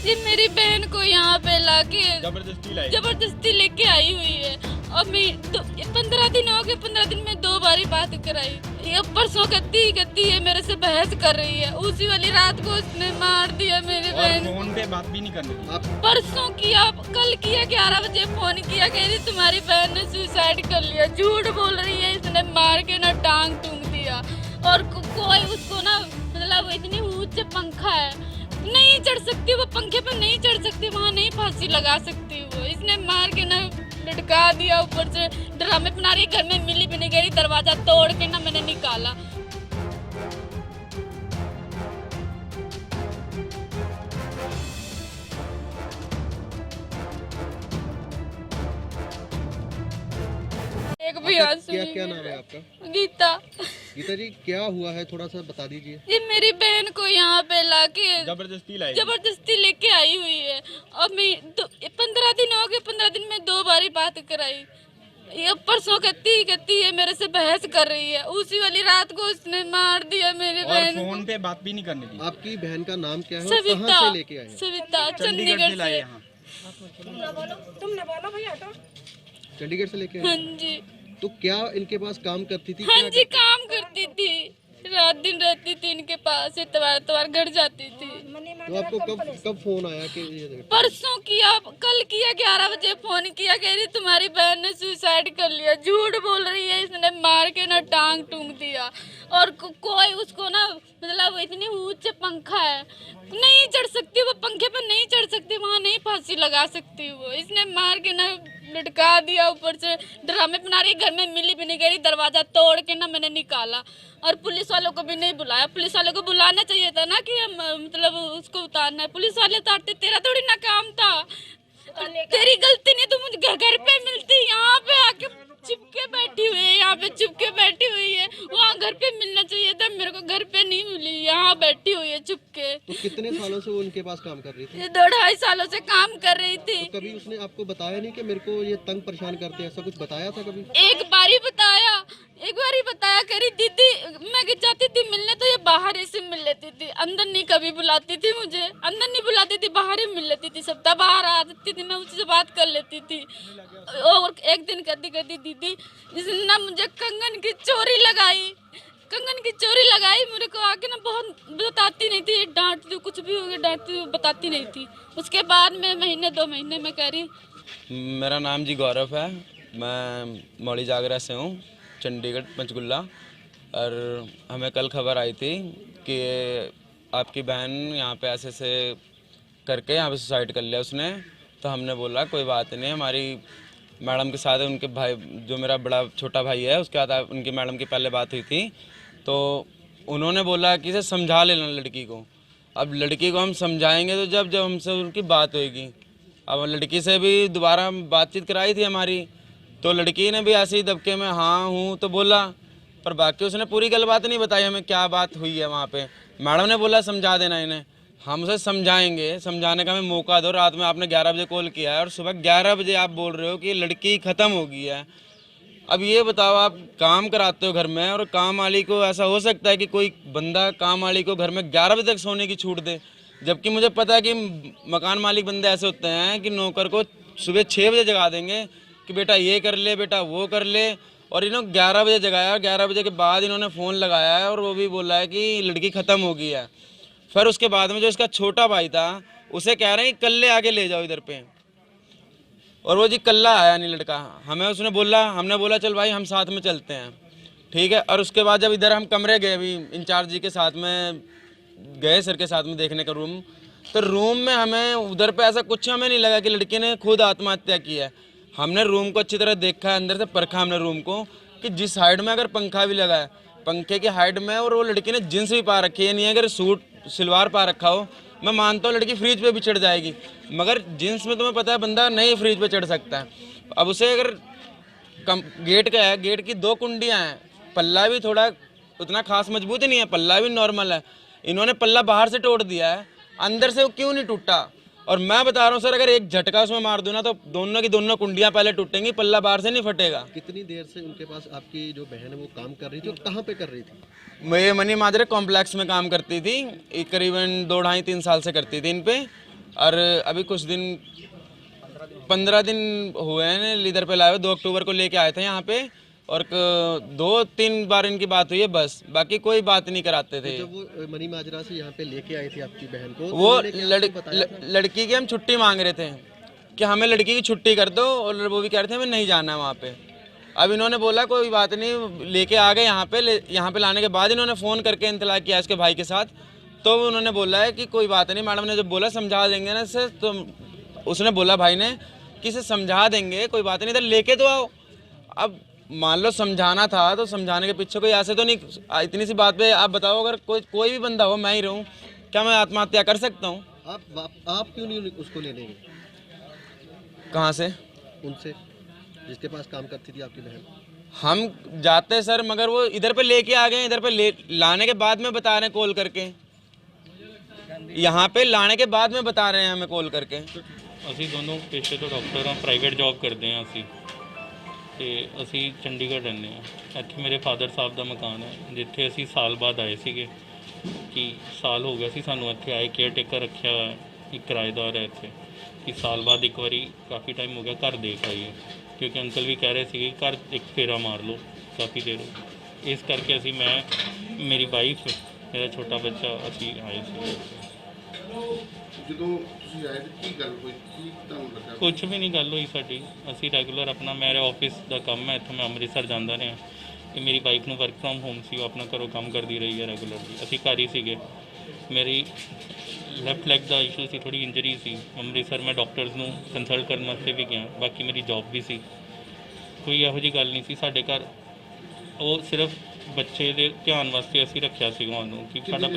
ये मेरी बहन को यहाँ पे लाके जबरदस्ती लेके आई हुई है और मैं 15 दिन हो गए। 15 दिन में 2 बारी बात कराई। ये परसों कहती है मेरे से बहस कर रही है। उसी वाली रात को उसने मार दिया मेरी बहन। फोन पे बात भी नहीं करनी। परसों किया, कल किया, 11 बजे फोन किया, कह रही तुम्हारी बहन ने सुसाइड कर लिया। झूठ बोल रही है। इसने मार के ना टांग टूंग दिया और कोई उसको ना मतलब इतनी ऊंचे पंखा है, नहीं चढ़ सकती वो पंखे पर, नहीं चढ़ सकती वहाँ, नहीं फांसी लगा सकती वो। इसने मार के ना लटका दिया। ऊपर से ड्रामे बना रही, घर में मिली भी नहीं, गई दरवाजा तोड़ के ना मैंने निकाला। एक भी आंसू नहीं। क्या नाम है आपका? गीता। गीता जी, क्या हुआ है, थोड़ा सा बता दीजिए। ये मेरी बहन को यहाँ पे लाके जबरदस्ती लेके आई हुई है और मैं 15 दिन हो गए। 15 दिन में 2 बारी बात कराई। ये परसों कहती है मेरे से बहस कर रही है। उसी वाली रात को उसने मार दिया मेरी बहन। फोन पे बात भी नहीं करनी थी। आपकी बहन का नाम क्या है? सविता। कहाँ से लेके आए हैं? सविता चंडीगढ़ से। तुम न बोलो भैया। तो चंडीगढ़ से लेके आए? हाँ जी। तो क्या इनके पास काम करती थी? हाँ जी, काम करती थी, रात दिन रहती थी इनके पास। इतवार घर जाती थी। तो आपको कब फोन आया कि परसों किया, कल किया, 11 बजे फोन किया, कह रही तुम्हारी बहन ने सुसाइड कर लिया। झूठ बोल रही है। इसने मार के ना टांग टूंग दिया और कोई उसको ना मतलब इतनी ऊंचे पंखा है, नहीं चढ़ सकती वो पंखे पर, नहीं चढ़ सकती वहाँ, नहीं फांसी लगा सकती वो। इसने मार के ना लटका दिया। ऊपर से ड्रामे बना रही, घर में मिली भी नहीं, गई दरवाजा तोड़ के ना मैंने निकाला और पुलिस वालों को भी नहीं बुलाया। पुलिस वालों को बुलाना चाहिए था ना कि मतलब उसको उतारना है। पुलिस वाले उतारते, तेरा थोड़ी ना काम था, तेरी गलती नहीं। तुम मुझे घर पे मिलती, यहाँ पे आके चिपके बैठी हुई है, यहाँ पे चिपके बैठी हुई है। वहाँ घर पे मिलना चाहिए था, मेरे को घर पे नहीं मिली, यहाँ बैठी हुई है चुपके। तो कितने सालों से वो उनके पास काम कर रही थी? ये 2-2.5 सालों से काम कर रही थी। तो कभी उसने आपको बताया नहीं कि मेरे को ये तंग परेशान करते हैं, ऐसा कुछ बताया था कभी? एक बार ही बताया, करी दीदी मैं जाती थी मिलने तो ये बाहर ही से मिल लेती थी, अंदर नहीं कभी बुलाती थी मुझे। अंदर नहीं बुलाती थी, बाहर ही मिल लेती थी। सप्ताह बाहर आ जाती थी, मैं उससे बात कर लेती थी। और एक दिन कहती दीदी इसने ना मुझे कंगन की चोरी लगाई मेरे को आके ना, बहुत बताती नहीं थी, डांटती, कुछ भी हो गया डांटती, बताती नहीं थी। उसके बाद में 2 महीने में कह रही। मेरा नाम जी गौरव है, मैं मौली जागरा से हूँ, चंडीगढ़ पंचकुला। और हमें कल खबर आई थी कि आपकी बहन यहाँ पे ऐसे करके यहाँ पे सुसाइड कर लिया उसने। तो हमने बोला कोई बात नहीं, हमारी मैडम के साथ उनके भाई, जो मेरा बड़ा छोटा भाई है, उसके साथ उनकी मैडम की पहले बात हुई थी। तो उन्होंने बोला कि इसे समझा लेना लड़की को। अब लड़की को हम समझाएंगे तो जब हमसे उनकी बात होएगी। अब लड़की से भी दोबारा बातचीत कराई थी हमारी, तो लड़की ने भी ऐसे ही दबके में हाँ हूँ तो बोला, पर बाकी उसने पूरी गलबात नहीं बताई हमें क्या बात हुई है वहाँ पे। मैडम ने बोला समझा देना इन्हें, हम उसे समझाएंगे, समझाने का हमें मौका दो। रात में आपने 11 बजे कॉल किया है और सुबह 11 बजे आप बोल रहे हो कि लड़की ख़त्म हो गई है। अब ये बताओ, आप काम कराते हो घर में और काम वाली को ऐसा हो सकता है कि कोई बंदा काम वाली को घर में 11 बजे तक सोने की छूट दे? जबकि मुझे पता है कि मकान मालिक बंदे ऐसे होते हैं कि नौकर को सुबह 6 बजे जगा देंगे कि बेटा ये कर ले, बेटा वो कर ले। और इन्होंने 11 बजे जगाया। 11 बजे के बाद इन्होंने फ़ोन लगाया है और वो भी बोला है कि लड़की ख़त्म हो गई है। फिर उसके बाद में जो इसका छोटा भाई था उसे कह रहे हैं कि कल्ले आगे ले जाओ इधर पे, और वो जी कल्ला आया नहीं लड़का। हमें उसने बोला, हमने बोला चल भाई हम साथ में चलते हैं, ठीक है। और उसके बाद जब इधर हम कमरे गए, अभी इंचार्ज जी के साथ में गए, सर के साथ में देखने का रूम, तो रूम में हमें उधर पे ऐसा कुछ हमें नहीं लगा कि लड़की ने खुद आत्महत्या की है। हमने रूम को अच्छी तरह देखा, अंदर से परखा हमने रूम को कि जिस हाइट में अगर पंखा भी लगा है, पंखे की हाइट में, और वो लड़की ने जींस भी पा रखी है, नहीं अगर सूट सलवार पा रखा हो, मैं मानता हूँ लड़की फ्रिज पे भी चढ़ जाएगी, मगर जींस में तुम्हें पता है बंदा नहीं फ्रिज पे चढ़ सकता है। अब उसे अगर गेट का है, गेट की 2 कुंडियाँ हैं, पल्ला भी थोड़ा उतना खास मजबूत ही नहीं है, पल्ला भी नॉर्मल है। इन्होंने पल्ला बाहर से तोड़ दिया है, अंदर से वो क्यों नहीं टूटा? और मैं बता रहा हूँ सर, अगर एक झटका उसमें मार दूँ ना तो दोनों की दोनों कुंडियाँ पहले टूटेंगी, पल्ला बाहर से नहीं फटेगा। कितनी देर से उनके पास आपकी जो बहन है वो काम कर रही थी और कहाँ पे कर रही थी? मैं मनी माजरे कॉम्प्लेक्स में काम करती थी, करीबन 2-2.5-3 साल से करती थी इन पे। और अभी कुछ दिन 15 दिन हुए हैं लीडर पे लाए हुए। 2 अक्टूबर को लेके आए थे यहाँ पे और 2-3 बार इनकी बात हुई है बस, बाकी कोई बात नहीं कराते थे। जब वो मनी माजरा से यहाँ पे लेके आए थे आपकी बहन को, तो वो उन्होंने क्या आपको बताया था? लड़की की हम छुट्टी मांग रहे थे कि हमें लड़की की छुट्टी कर दो, और वो भी कह रहे थे हमें नहीं जाना है वहाँ पे। अब इन्होंने बोला कोई बात नहीं, लेके आ गए यहाँ पे। यहाँ पे लाने के बाद इन्होंने फ़ोन करके इंतला किया इसके भाई के साथ, तो उन्होंने बोला है कि कोई बात नहीं, मैडम ने जब बोला समझा देंगे ना इसे, तो उसने बोला भाई ने कि इसे समझा देंगे, कोई बात नहीं, इधर लेके तो आओ। अब मान लो समझाना था तो समझाने के पीछे कोई ऐसे तो नहीं, इतनी सी बात पे आप बताओ, अगर कोई भी बंदा हो, मैं ही रहूँ, क्या मैं आत्महत्या कर सकता हूँ? आप क्यों नहीं उसको ले लेंगे? कहाँ से? उनसे जिसके पास काम करती थी आपकी बहन। हम जाते सर, मगर वो इधर पे लेके आ गए। इधर पे लाने के बाद में बता रहे हैं कॉल करके, यहाँ पे लाने के बाद में बता रहे हैं हमें कॉल करके। ਅਸੀਂ ਦੋਨੋਂ ਪੇਸ਼ੇ ਤੋਂ ਡਾਕਟਰ ਹਾਂ, ਪ੍ਰਾਈਵੇਟ ਜੌਬ ਕਰਦੇ ਹਾਂ ਅਸੀਂ, ਤੇ ਅਸੀਂ ਚੰਡੀਗੜ੍ਹ ਰਹਿੰਦੇ ਹਾਂ। ਇੱਥੇ ਮੇਰੇ ਫਾਦਰ ਸਾਹਿਬ ਦਾ ਮਕਾਨ ਹੈ, ਜਿੱਥੇ ਅਸੀਂ ਸਾਲ ਬਾਅਦ ਆਏ ਸੀਗੇ, ਕਿ ਸਾਲ ਹੋ ਗਿਆ ਸੀ ਸਾਨੂੰ ਇੱਥੇ ਆਏ। ਕੇਅਰ ਟੇਕਰ ਰੱਖਿਆ ਹੋਇਆ, ਇੱਕ ਕਿਰਾਏਦਾਰ ਹੈ ਇੱਥੇ, ਕਿ ਸਾਲ ਬਾਅਦ ਇੱਕ ਵਾਰੀ ਕਾਫੀ ਟਾਈਮ ਹੋ ਗਿਆ ਘਰ ਦੇਖ ਆਈਏ, ਕਿਉਂਕਿ ਅੰਕਲ ਵੀ ਕਹਿ ਰਹੇ ਸੀਗੇ ਘਰ ਇੱਕ ਫੇਰਾ ਮਾਰ ਲਓ, ਕਾਫੀ ਦੇਰ ਹੋ ਗਈ। ਇਸ ਕਰਕੇ ਅਸੀਂ, ਮੈਂ, ਮੇਰੀ ਵਾਈਫ, ਮੇਰਾ ਛੋਟਾ ਬੱਚਾ, ਅਸੀਂ ਆਏ ਸੀ। ਜਦੋਂ ਤੁਸੀਂ ਆਏ ਤਾਂ ਕੀ ਗੱਲ ਹੋਈ, ਕੀ ਤੁਹਾਨੂੰ ਲੱਗਾ? ਕੁਛ ਵੀ ਨਹੀਂ ਗੱਲ ਹੋਈ ਸਾਡੀ। ਅਸੀਂ ਰੈਗੂਲਰ ਆਪਣਾ, ਮੇਰੇ ਆਫਿਸ ਦਾ ਕੰਮ ਹੈ ਇੱਥੋਂ, ਮੈਂ ਅੰਮ੍ਰਿਤਸਰ ਜਾਂਦਾ ਰਿਹਾ, ਤੇ ਮੇਰੀ ਵਾਈਫ ਨੂੰ ਵਰਕ ਫਰੋਮ ਹੋਮ ਸੀ, ਉਹ ਆਪਣਾ ਘਰੋਂ ਕੰਮ ਕਰਦੀ ਰਹੀ ਹੈ ਰੈਗੂਲਰਲੀ। ਅਸੀਂ ਘਰ ਹੀ ਸੀਗੇ। ਮੇਰੀ ਲੈਫਟ ਲੈਗ ਦਾ ਇਸ਼ੂ ਸੀ, ਥੋੜੀ ਇੰਜਰੀ ਸੀ। ਅੰਮ੍ਰਿਤਸਰ ਮੈਂ ਡਾਕਟਰਸ ਨੂੰ ਕੰਸਲਟ ਕਰਨ ਵਾਸਤੇ ਵੀ ਗਿਆ, ਬਾਕੀ ਮੇਰੀ ਜੌਬ ਵੀ ਸੀ। ਕੋਈ ਇਹੋ ਜਿਹੀ ਗੱਲ ਨਹੀਂ ਸੀ ਸਾਡੇ ਘਰ। ਉਹ ਸਿਰਫ ਬੱਚੇ ਦੇ ਧਿਆਨ ਵਾਸਤੇ ਅਸੀਂ ਰੱਖਿਆ ਸੀਗਾ ਉਹਨੂੰ, ਕਿ ਸਾਡਾ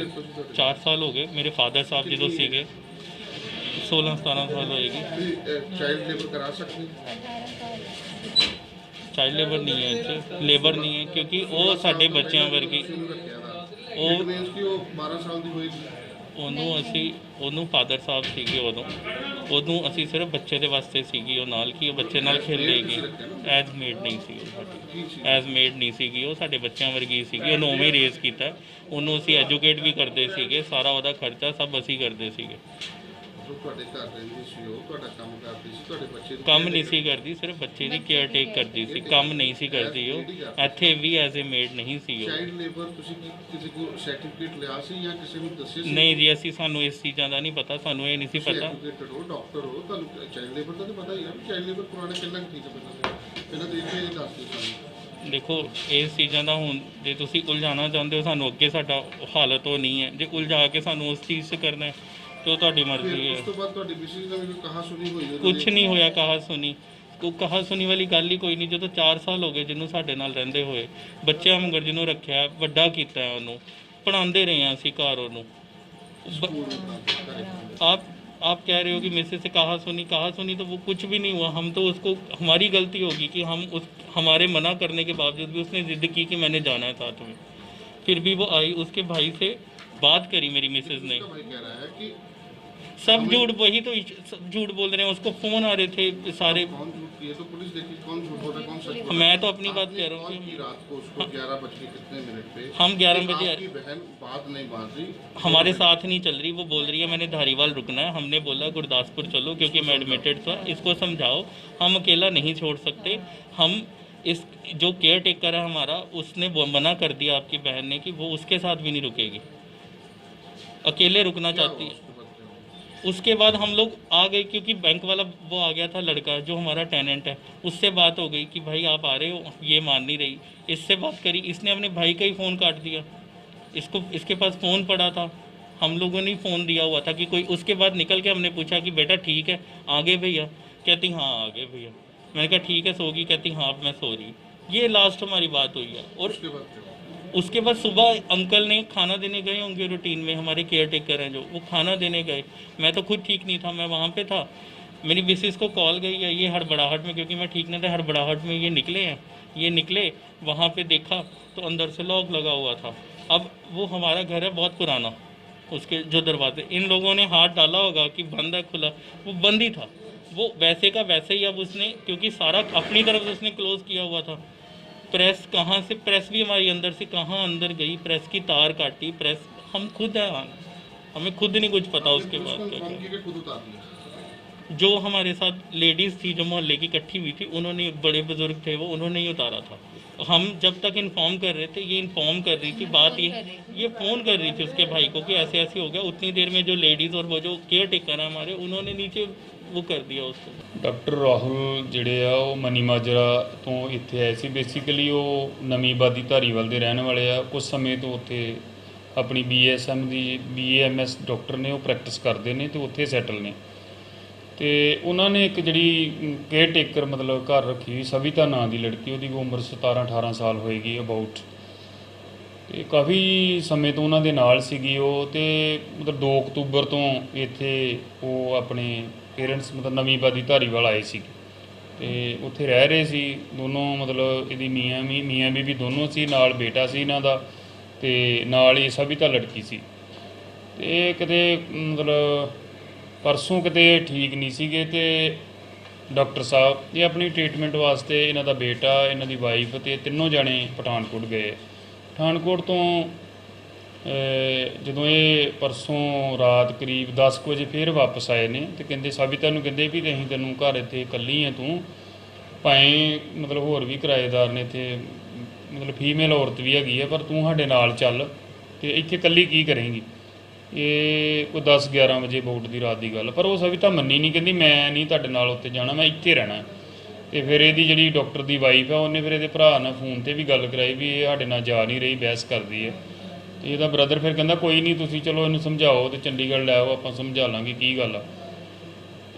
4 ਸਾਲ ਹੋ ਗਏ। ਮੇਰੇ ਫਾਦਰ ਸਾਹਿਬ ਜਦੋਂ ਸੀਗੇ 16-17 ਸਾਲ ਹੋਏਗੀ। ਚਾਈਲਡ ਲੇਬਰ ਕਰਾ ਸਕਦੇ? ਚਾਈਲਡ ਲੇਬਰ ਨਹੀਂ ਹੈ ਇੱਥੇ, ਲੇਬਰ ਨਹੀਂ ਹੈ, ਕਿਉਂਕਿ ਉਹ ਸਾਡੇ ਬੱਚਿਆਂ ਵਰਗੀ। ਉਹ ਮੀਨਸ ਕਿ ਉਹ 12 ਸਾਲ ਦੀ ਹੋਈ ਸੀ। ਉਹਨੂੰ ਫਾਦਰ ਸਾਹਿਬ ਸੀਗੇ ਉਦੋਂ ਅਸੀਂ ਸਿਰਫ ਬੱਚੇ ਦੇ ਵਾਸਤੇ ਸੀਗੀ ਉਹ ਨਾਲ, ਕਿ ਉਹ ਬੱਚੇ ਨਾਲ ਖੇਲੇਗੀ। ਐਜ਼ ਮੇਡ ਨਹੀਂ ਸੀ ਉਹ ਸਾਡੀ, ਐਜ਼ ਮੇਡ ਨਹੀਂ ਸੀਗੀ ਉਹ, ਸਾਡੇ ਬੱਚਿਆਂ ਵਰਗੀ ਸੀਗੀ। ਉਹਨੂੰ ਉਵੇਂ ਰੇਜ਼ ਕੀਤਾ, ਉਹਨੂੰ ਅਸੀਂ ਐਜੂਕੇਟ ਵੀ ਕਰਦੇ ਸੀਗੇ, ਸਾਰਾ ਉਹਦਾ ਖਰਚਾ ਸਭ ਅਸੀਂ ਕਰਦੇ ਸੀਗੇ। ਤੁਹਾਡੇ ਘਰ ਰਹਿੰਦੀ ਸੀ ਉਹ, ਤੁਹਾਡਾ ਕੰਮ ਕਰਦੀ ਸੀ, ਤੁਹਾਡੇ ਬੱਚੇ ਨੂੰ ਕੰਮ ਨਹੀਂ ਸੀ ਕਰਦੀ, ਸਿਰਫ ਬੱਚੇ ਦੀ ਕੇਅਰ ਟੇਕ ਕਰਦੀ ਸੀ, ਕੰਮ ਨਹੀਂ ਸੀ ਕਰਦੀ ਉਹ। ਇੱਥੇ ਵੀ ਐਜ਼ ਏ ਮੇਡ ਨਹੀਂ ਸੀ ਉਹ। ਚਾਈਲਡ ਲੇਬਰ ਤੁਸੀਂ ਕਿਸੇ ਕੋਲ ਸਰਟੀਫਿਕੇਟ ਲਿਆ ਸੀ ਜਾਂ ਕਿਸੇ ਨੂੰ ਦੱਸਿਆ ਸੀ? ਨਹੀਂ ਜੀ, ਸਾਨੂੰ ਇਸ ਚੀਜ਼ਾਂ ਦਾ ਨਹੀਂ ਪਤਾ, ਸਾਨੂੰ ਇਹ ਨਹੀਂ ਸੀ ਪਤਾ। ਐਜੂਕੇਟਡ ਹੋ, ਡਾਕਟਰ ਹੋ, ਤੁਹਾਨੂੰ ਚਾਈਲਡ ਲੇਬਰ ਦਾ ਤਾਂ ਪਤਾ ਹੀ ਹੈ। ਚਾਈਲਡ ਲੇਬਰ ਪੁਰਾਣੇ ਕਿੰਨਾ ਠੀਕ ਹੈ ਪਤਾ ਸੀ? ਪਹਿਲਾਂ ਤਾਂ ਇੱਥੇ ਇਹ ਦੱਸ ਦਿਓ ਸਾਨੂੰ। ਦੇਖੋ ਇਸ ਚੀਜ਼ਾਂ ਦਾ ਹੁਣ ਜੇ ਤੁਸੀਂ ਉਲਝਾਉਣਾ ਚਾਹੁੰਦੇ ਹੋ ਸਾਨੂੰ, ਅੱਗੇ ਸਾਡਾ ਹਾਲਤ ਉਹ ਨਹੀਂ ਹੈ। ਜੇ ਉਲਝਾ ਕੇ ਸਾਨੂੰ ਉਸ ਚੀਜ਼ 'ਚ ਕਰਨਾ ਹੈ ਤੇ ਉਹ ਤੁਹਾਡੀ ਮਰਜ਼ੀ ਹੈ। ਉਸ ਤੋਂ ਬਾਅਦ ਤੁਹਾਡੀ ਮਿਸਿਸ ਨਾਲ ਵੀ ਕਹਾ ਸੁਣੀ ਹੋਈ? ਕੁਛ ਨਹੀਂ ਹੋਇਆ ਕਹਾ ਸੁਣੀ, ਕੋਈ ਕਹਾ ਸੁਣੀ ਵਾਲੀ ਗੱਲ ਹੀ ਕੋਈ ਨਹੀਂ। ਜਦੋਂ 4 ਸਾਲ ਹੋ ਗਏ ਜਿਹਨੂੰ ਸਾਡੇ ਨਾਲ ਰਹਿੰਦੇ ਹੋਏ, ਬੱਚਿਆਂ ਵਾਂਗਰ ਜਿਹਨੂੰ ਰੱਖਿਆ, ਵੱਡਾ ਕੀਤਾ, ਉਹਨੂੰ ਪੜ੍ਹਾਉਂਦੇ ਰਹੇ ਹਾਂ ਅਸੀਂ ਘਰ ਉਹਨੂੰ। आप कह रहे हो कि मिसेज से कहा सुनी तो वो कुछ भी नहीं हुआ। हम तो उसको, हमारी गलती होगी कि हमारे मना करने के बावजूद भी उसने ज़िद की कि मैंने जाना है साथ में। फिर भी वो आई, उसके भाई से बात करी मेरी मिसेज ने। भाई कह रहा है कि सब झूठ, वही तो झूठ बोल रहे हैं। उसको फ़ोन आ रहे थे सारे। कौन झूठ किए तो पुलिस देखी, कौन झूठ बोल रहा है, कौन सच बोल रहा है? मैं तो अपनी बात कह रहा हूँ कि रात को उसको 11 बज के कितने मिनट पे हम 11 बजे आपकी बहन बात नहीं मान रही, हमारे साथ नहीं चल रही। वो बोल रही है मैंने धारीवाल रुकना है। हमने बोला गुरदासपुर चलो क्योंकि मैं एडमिटेड था। इसको समझाओ, हम अकेला नहीं छोड़ सकते। हम इस जो केयर टेकर है हमारा, उसने मना कर दिया आपकी बहन ने कि वो उसके साथ भी नहीं रुकेगी, अकेले रुकना चाहती है। उसके बाद हम लोग आ गए क्योंकि बैंक वाला वो आ गया था, लड़का जो हमारा टेनेंट है, उससे बात हो गई कि भाई आप आ रहे हो। ये मान नहीं रही, इससे बात करी, इसने अपने भाई का ही फ़ोन काट दिया। इसके पास फ़ोन पड़ा था, हम लोगों ने फ़ोन दिया हुआ था कि कोई। उसके बाद निकल के हमने पूछा कि बेटा ठीक है आ गए भैया? कहती हाँ आ गए भैया। मैंने कहा ठीक है सो गई? कहती हाँ अब मैं सो रही। ये लास्ट हमारी बात हुई है। और उसके बाद सुबह अंकल ने खाना देने गए होंगे रूटीन में, हमारे केयर टेकर हैं जो, वो खाना देने गए। मैं तो खुद ठीक नहीं था, मैं वहाँ पे था। मेरी मिसेस को कॉल गई है, ये हड़बड़ाहट में, क्योंकि मैं ठीक नहीं था, हड़बड़ाहट में ये निकले हैं। ये निकले, वहाँ पे देखा तो अंदर से लॉक लगा हुआ था। अब वो हमारा घर है बहुत पुराना, उसके जो दरवाजे, इन लोगों ने हाथ डाला होगा कि बंद है खुला, वो बंद ही था। वो वैसे का वैसे ही, अब उसने क्योंकि सारा अपनी तरफ से उसने क्लोज़ किया हुआ था। प्रेस कहाँ से, प्रेस भी हमारी अंदर से कहाँ अंदर गई, प्रेस की तार काटी, प्रेस हम खुद है हमें खुद नहीं कुछ पता उसके बाद क्या कन्फर्म क्या। किया कि खुद उतार लिया। जो हमारे साथ लेडीज़ थी जो मोहल्ले की इकट्ठी हुई थी, उन्होंने, बड़े बुजुर्ग थे वो, उन्होंने ही उतारा था। हम जब तक इन्फॉर्म कर रहे थे, ये इन्फॉर्म कर रही थी, बात ये फ़ोन कर रही थी उसके भाई को कि ऐसे ऐसे हो गया। उतनी देर में जो लेडीज़ और वो जो केयर टेकर है हमारे, उन्होंने नीचे वो कर दिया उसको। ਡਾਕਟਰ ਰਾਹੁਲ ਜਿਹੜੇ ਆ ਉਹ ਮਨੀ ਮਾਜਰਾ ਤੋਂ ਇੱਥੇ ਆਏ ਸੀ। ਬੇਸਿਕਲੀ ਉਹ ਨਵੀਂ ਆਬਾਦੀ ਧਾਰੀਵਾਲ ਦੇ ਰਹਿਣ ਵਾਲੇ ਆ। ਕੁਝ ਸਮੇਂ ਤੋਂ ਉੱਥੇ ਆਪਣੀ BSM ਦੀ BAMS ਡਾਕਟਰ ਨੇ, ਉਹ ਪ੍ਰੈਕਟਿਸ ਕਰਦੇ ਨੇ ਤੇ ਉੱਥੇ ਸੈਟਲ ਨੇ। ਤੇ ਉਹਨਾਂ ਨੇ ਇੱਕ ਜਿਹੜੀ ਕੇਅਰ ਟੇਕਰ ਮਤਲਬ ਘਰ ਰੱਖੀ ਹੋਈ, ਸਵਿਤਾ ਨਾਂ ਦੀ ਲੜਕੀ, ਉਹਦੀ ਉਮਰ 17-18 ਸਾਲ ਹੋਏਗੀ ਅਬਾਊਟ। ਤੇ ਕਾਫੀ ਸਮੇਂ ਤੋਂ ਉਹਨਾਂ ਦੇ ਨਾਲ ਸੀਗੀ ਉਹ। ਤੇ ਮਤਲਬ 2 ਅਕਤੂਬਰ ਤੋਂ ਇੱਥੇ ਉਹ ਆਪਣੇ ਪੇਰੈਂਟਸ ਮਤਲਬ ਨਵੀਂ ਆਬਾਦੀ ਧਾਰੀਵਾਲ ਆਏ ਸੀ ਤੇ ਉੱਥੇ ਰਹਿ ਰਹੇ ਸੀ ਦੋਨੋਂ। ਮਤਲਬ ਇਹਦੀ ਮੀਆਂ ਬੀਵੀ ਦੋਨੋਂ ਸੀ, ਨਾਲ ਬੇਟਾ ਸੀ ਇਹਨਾਂ ਦਾ ਤੇ ਨਾਲ ਹੀ ਸਵਿਤਾ ਲੜਕੀ ਸੀ। ਤੇ ਕਿਤੇ ਮਤਲਬ ਪਰਸੋਂ ਕਿਤੇ ਠੀਕ ਨਹੀਂ ਸੀਗੇ ਤੇ ਡਾਕਟਰ ਸਾਹਿਬ ਇਹ ਆਪਣੀ ਟ੍ਰੀਟਮੈਂਟ ਵਾਸਤੇ, ਇਹਨਾਂ ਦਾ ਬੇਟਾ, ਇਹਨਾਂ ਦੀ ਵਾਈਫ ਤੇ ਤਿੰਨੋਂ ਜਾਣੇ ਪਠਾਨਕੋਟ ਗਏ। ਪਠਾਨਕੋਟ ਤੋਂ ਜਦੋਂ ਇਹ ਪਰਸੋਂ ਰਾਤ ਕਰੀਬ 10 ਕੁ ਵਜੇ ਫਿਰ ਵਾਪਸ ਆਏ ਨੇ ਤੇ ਕਹਿੰਦੇ ਸਵਿਤਾ ਨੂੰ ਕਹਿੰਦੇ ਵੀ ਅਸੀਂ ਤੈਨੂੰ ਘਰ ਇੱਥੇ ਇਕੱਲੀ ਹੈ, ਤੂੰ ਭਾਵੇਂ ਮਤਲਬ ਹੋਰ ਵੀ ਕਿਰਾਏਦਾਰ ਨੇ ਇੱਥੇ, ਮਤਲਬ ਫੀਮੇਲ ਔਰਤ ਵੀ ਹੈਗੀ ਹੈ, ਪਰ ਤੂੰ ਸਾਡੇ ਨਾਲ ਚੱਲ ਤੇ ਇੱਥੇ ਇਕੱਲੀ ਕੀ ਕਰੇਂਗੀ। ਇਹ ਕੋਈ 10-11 ਵਜੇ ਬੋਟ ਦੀ ਰਾਤ ਦੀ ਗੱਲ। ਪਰ ਉਹ ਸਵਿਤਾ ਮੰਨੀ ਨਹੀਂ, ਕਹਿੰਦੀ ਮੈਂ ਨਹੀਂ ਤੁਹਾਡੇ ਨਾਲ ਉੱਥੇ ਜਾਣਾ, ਮੈਂ ਇੱਥੇ ਰਹਿਣਾ। ਤੇ ਫਿਰ ਇਹਦੀ ਜਿਹੜੀ ਡਾਕਟਰ ਦੀ ਵਾਈਫ ਆ, ਉਹਨੇ ਫਿਰ ਇਹਦੇ ਭਰਾ ਨਾਲ ਫੋਨ 'ਤੇ ਵੀ ਗੱਲ ਕਰਾਈ ਵੀ ਇਹ ਸਾਡੇ ਨਾਲ ਜਾ ਨਹੀਂ ਰਹੀ, ਬਹਿਸ ਕਰਦੀ ਹੈ। ਤੇ ਇਹਦਾ ਬ੍ਰਦਰ ਫਿਰ ਕਹਿੰਦਾ ਕੋਈ ਨਹੀਂ, ਤੁਸੀਂ ਚਲੋ ਇਹਨੂੰ ਸਮਝਾਓ ਤੇ ਚੰਡੀਗੜ੍ਹ ਲੈ ਆਓ, ਆਪਾਂ ਸਮਝਾ ਲਾਂਗੇ ਕੀ ਗੱਲ ਆ।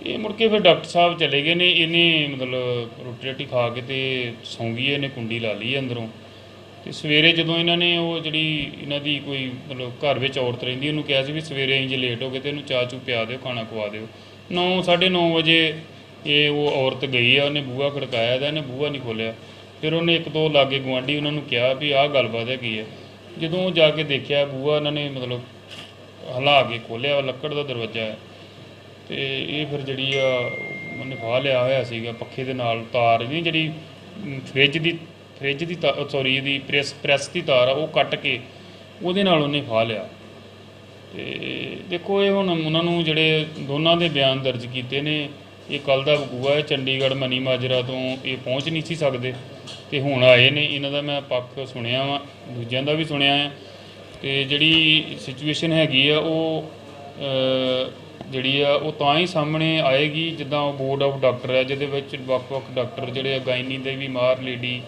ਇਹ ਮੁੜ ਕੇ ਫਿਰ ਡਾਕਟਰ ਸਾਹਿਬ ਚਲੇ ਗਏ ਨੇ। ਇਹਨੇ ਮਤਲਬ ਰੋਟੀ ਰਾਟੀ ਖਾ ਕੇ ਤੇ ਸੌਂ ਗਈ, ਇਹਨੇ ਕੁੰਡੀ ਲਾ ਲਈ ਅੰਦਰੋਂ। ਤੇ ਸਵੇਰੇ ਜਦੋਂ ਇਹਨਾਂ ਨੇ ਉਹ ਜਿਹੜੀ ਇਹਨਾਂ ਦੀ ਕੋਈ ਮਤਲਬ ਘਰ ਵਿੱਚ ਔਰਤ ਰਹਿੰਦੀ, ਉਹਨੂੰ ਕਿਹਾ ਸੀ ਵੀ ਸਵੇਰੇ ਅਸੀਂ ਜੇ ਲੇਟ ਹੋ ਗਏ ਤੇ ਇਹਨੂੰ ਚਾਹ ਚੂ ਪਿਆ ਦਿਓ, ਖਾਣਾ ਖਵਾ ਦਿਓ। 9-9:30 ਵਜੇ ਇਹ ਉਹ ਔਰਤ ਗਈ ਆ, ਉਹਨੇ ਬੂਹਾ ਖੜਕਾਇਆ ਤਾਂ ਇਹਨੇ ਬੂਹਾ ਨਹੀਂ ਖੋਲ੍ਹਿਆ। ਫਿਰ ਉਹਨੇ 1-2 ਲਾਗੇ ਗੁਆਂਢੀ ਉਹਨਾਂ ਨੂੰ ਕਿਹਾ ਵੀ ਆਹ ਗੱਲਬਾਤ ਹੈਗੀ ਹੈ। ਜਦੋਂ ਜਾ ਕੇ ਦੇਖਿਆ ਬੂਹਾ ਇਹਨਾਂ ਨੇ ਮਤਲਬ ਹਿਲਾ ਕੇ ਖੋਲ੍ਹਿਆ, ਲੱਕੜ ਦਾ ਦਰਵਾਜ਼ਾ ਹੈ। ਤੇ ਇਹ ਫਿਰ ਜਿਹੜੀ ਆ ਉਹਨੇ ਫਾਹ ਲਿਆ ਹੋਇਆ ਸੀਗਾ ਪੱਖੇ ਦੇ ਨਾਲ, ਤਾਰ ਨਹੀਂ ਜਿਹੜੀ ਫ੍ਰਿਜ ਦੀ ਸੌਰੀ ਇਹਦੀ ਪ੍ਰੈਸ ਦੀ ਤਾਰ ਆ, ਉਹ ਕੱਟ ਕੇ ਉਹਦੇ ਨਾਲ ਉਹਨੇ ਫਾਹ ਲਿਆ। ਤੇ ਦੇਖੋ ਇਹ ਹੁਣ ਉਹਨਾਂ ਨੂੰ ਜਿਹੜੇ ਦੋਨਾਂ ਦੇ ਬਿਆਨ ਦਰਜ ਕੀਤੇ ਨੇ, ਇਹ ਕੱਲ੍ਹ ਦਾ ਵਕੂਆ ਹੈ। ਚੰਡੀਗੜ੍ਹ ਮਨੀ ਮਾਜਰਾ ਤੋਂ ਇਹ ਪਹੁੰਚ ਨਹੀਂ ਸੀ ਸਕਦੇ ਤੇ ਹੁਣ ਆਏ ਨੇ। ਇਹਨਾਂ ਦਾ ਮੈਂ ਪੱਖ ਸੁਣਿਆ ਵਾ, ਦੂਜਿਆਂ ਦਾ ਵੀ ਸੁਣਿਆ ਹੈ। ਤੇ ਜਿਹੜੀ ਸਿਚੁਏਸ਼ਨ ਹੈਗੀ ਆ ਉਹ ਜਿਹੜੀ ਆ ਉਹ ਤਾਂ ਹੀ ਸਾਹਮਣੇ ਆਏਗੀ ਜਿੱਦਾਂ ਉਹ ਬੋਰਡ ਆਫ ਡਾਕਟਰ ਹੈ, ਜਿਹਦੇ ਵਿੱਚ ਵੱਖ-ਵੱਖ ਡਾਕਟਰ ਜਿਹੜੇ ਗਾਇਨੀ ਦੇ ਵੀ, ਮਾਰ ਲੇਡੀ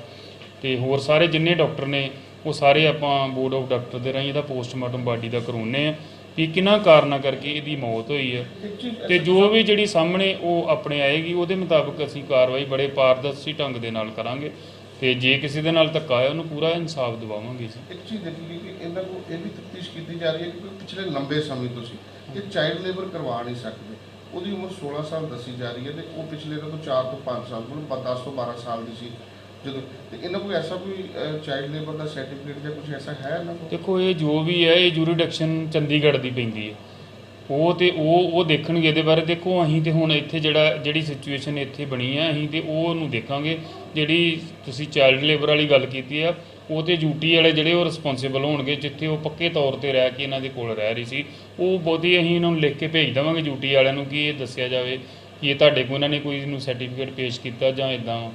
ਤੇ ਹੋਰ ਸਾਰੇ ਜਿੰਨੇ ਡਾਕਟਰ ਨੇ, ਉਹ ਸਾਰੇ ਆਪਾਂ ਬੋਰਡ ਆਫ ਡਾਕਟਰ ਦੇ ਰਾਹੀਂ ਇਹਦਾ ਪੋਸਟਮਾਰਟਮ ਬਾਡੀ ਦਾ ਕਰਵਾਉਂਦੇ ਆ ਵੀ ਕਿਹਨਾਂ ਕਾਰਨਾਂ ਕਰਕੇ ਇਹਦੀ ਮੌਤ ਹੋਈ ਹੈ। ਤੇ ਜੋ ਵੀ ਜਿਹੜੀ ਸਾਹਮਣੇ ਉਹ ਆਪਣੇ ਆਏਗੀ, ਉਹਦੇ ਮੁਤਾਬਕ ਅਸੀਂ ਕਾਰਵਾਈ ਬੜੇ ਪਾਰਦਰਸ਼ੀ ਢੰਗ ਦੇ ਨਾਲ ਕਰਾਂਗੇ ਤੇ ਜੇ ਕਿਸੇ ਦੇ ਨਾਲ ਧੱਕਾ ਹੈ ਉਹਨੂੰ ਪੂਰਾ ਇਨਸਾਫ ਦਿਵਾਵਾਂਗੇ ਜੀ। ਇੱਕ ਚੀਜ਼ ਦੇਖੀ ਕਿ ਇਹਨਾਂ ਨੂੰ ਇਹ ਵੀ ਤਫਤੀਸ਼ ਕੀਤੀ ਜਾ ਰਹੀ ਹੈ ਕਿ ਪਿਛਲੇ ਲੰਬੇ ਸਮੇਂ ਤੋਂ ਸੀ ਇਹ ਚਾਈਲਡ ਲੇਬਰ ਕਰਵਾ ਨਹੀਂ ਸਕਦੇ। ਉਹਦੀ ਉਮਰ 16 ਸਾਲ ਦੱਸੀ ਜਾ ਰਹੀ ਹੈ ਤੇ ਉਹ ਪਿਛਲੇ ਤੋਂ 4 ਤੋਂ 5 ਸਾਲ, ਮਤਲਬ 10 ਤੋਂ 12 ਸਾਲ ਦੀ ਸੀ ਜਦੋਂ। ਤੇ ਇਹਨਾਂ ਕੋਈ ਐਸਾ ਕੋਈ ਚਾਈਲਡ ਲੇਬਰ ਦਾ ਸਰਟੀਫਿਕੇਟ ਜਾਂ ਕੁਝ ਐਸਾ ਹੈ ਇਹਨਾਂ ਕੋਲ? ਦੇਖੋ ਇਹ ਜੋ ਵੀ ਹੈ, ਇਹ ਜੂਰੀਡਿਕਸ਼ਨ ਚੰਡੀਗੜ੍ਹ ਦੀ ਪੈਂਦੀ ਹੈ। ਉਹ ਦੇਖਣਗੇ ਇਹਦੇ ਬਾਰੇ। ਦੇਖੋ ਅਸੀਂ ਤੇ ਹੁਣ ਇੱਥੇ ਜਿਹੜੀ ਸਿਚੁਏਸ਼ਨ ਇੱਥੇ ਬਣੀ ਆ, ਅਸੀਂ ਤੇ ਉਹਨੂੰ ਦੇਖਾਂਗੇ। ਜਿਹੜੀ ਤੁਸੀਂ ਚਾਈਲਡ ਲੇਬਰ ਵਾਲੀ ਗੱਲ ਕੀਤੀ ਆ, ਉਹ ਤੇ ਡਿਊਟੀ ਵਾਲੇ ਜਿਹੜੇ ਉਹ ਰਿਸਪੌਂਸਿਬਲ ਹੋਣਗੇ, ਜਿੱਥੇ ਉਹ ਪੱਕੇ ਤੌਰ ਤੇ ਰਹਿ ਕੇ ਇਹਨਾਂ ਦੇ ਕੋਲ ਰਹਿ ਰਹੀ ਸੀ। ਉਹ ਬਹੁਤੀ ਅਸੀਂ ਇਹਨਾਂ ਨੂੰ ਲਿਖ ਕੇ ਭੇਜ ਦੇਵਾਂਗੇ ਡਿਊਟੀ ਵਾਲਿਆਂ ਨੂੰ ਕਿ ਇਹ ਦੱਸਿਆ ਜਾਵੇ ਕਿ ਇਹ ਤੁਹਾਡੇ ਕੋਲ ਇਹਨਾਂ ਨੇ ਕੋਈ ਨੂੰ ਸਰਟੀਫਿਕੇਟ ਪੇਸ਼ ਕੀਤਾ ਜਾਂ ਇੱਦਾਂ,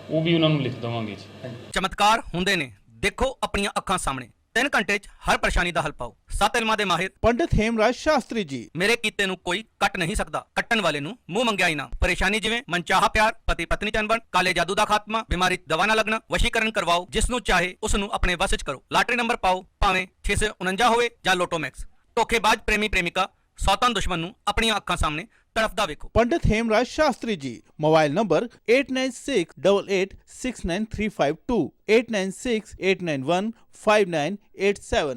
ਉਹ ਵੀ ਉਹਨਾਂ ਨੂੰ ਲਿਖ ਦੇਵਾਂਗੇ ਜੀ। ਚਮਤਕਾਰ ਹੁੰਦੇ ਨੇ, ਦੇਖੋ ਆਪਣੀਆਂ ਅੱਖਾਂ ਸਾਹਮਣੇ। 3 ਘੰਟੇ 'ਚ ਹਰ ਪਰੇਸ਼ਾਨੀ ਦਾ ਹੱਲ ਪਾਓ। 7 ਇਲਮਾਂ ਦੇ ਮਾਹਿਰ ਪੰਡਿਤ ਹੇਮਰਾਜ ਸ਼ਾਸਤਰੀ ਜੀ। ਮੇਰੇ ਕੀਤੇ ਨੂੰ ਕੋਈ ਕੱਟ ਨਹੀਂ ਸਕਦਾ, ਕੱਟਣ ਵਾਲੇ ਨੂੰ ਮੂੰਹ ਮੰਗਿਆ ਇਨਾਮ। ਪਰੇਸ਼ਾਨੀ ਜਿਵੇਂ ਮਨਚਾਹਾ ਪਿਆਰ, ਪਤੀ ਪਤਨੀ ਚ ਅਣਬਣ, ਕਾਲੇ ਜਾਦੂ ਦਾ ਖਾਤਮਾ, ਬਿਮਾਰੀ ਦਵਾ ਨਾ ਲੱਗਣਾ, ਵਸ਼ੀਕਰਨ ਕਰਵਾਓ। ਜਿਸ ਨੂੰ ਚਾਹੇ ਉਸ ਨੂੰ ਆਪਣੇ ਵਸ 'ਚ ਕਰੋ। ਲਾਟਰੀ ਨੰਬਰ ਪਾਓ, ਭਾਵੇਂ 649 ਹੋਵੇ ਜਾਂ ਲੋਟੋ ਮੈਕਸ। ਧੋਖੇਬਾਜ਼ ਪ੍ਰੇਮੀ ਪ੍ਰੇਮਿਕਾ, ਸੌਤਨ ਦੁਸ਼ਮਣ ਨੂੰ ਆਪਣੀਆਂ ਅੱਖਾਂ ਸਾਹਮਣੇ ਤੜਫਦਾ ਵੇਖੋ। ਪੰਡਿਤ ਹੇਮਰਾਜ ਸ਼ਾਸਤਰੀ ਜੀ। Mobile number 8968869352 8968915987।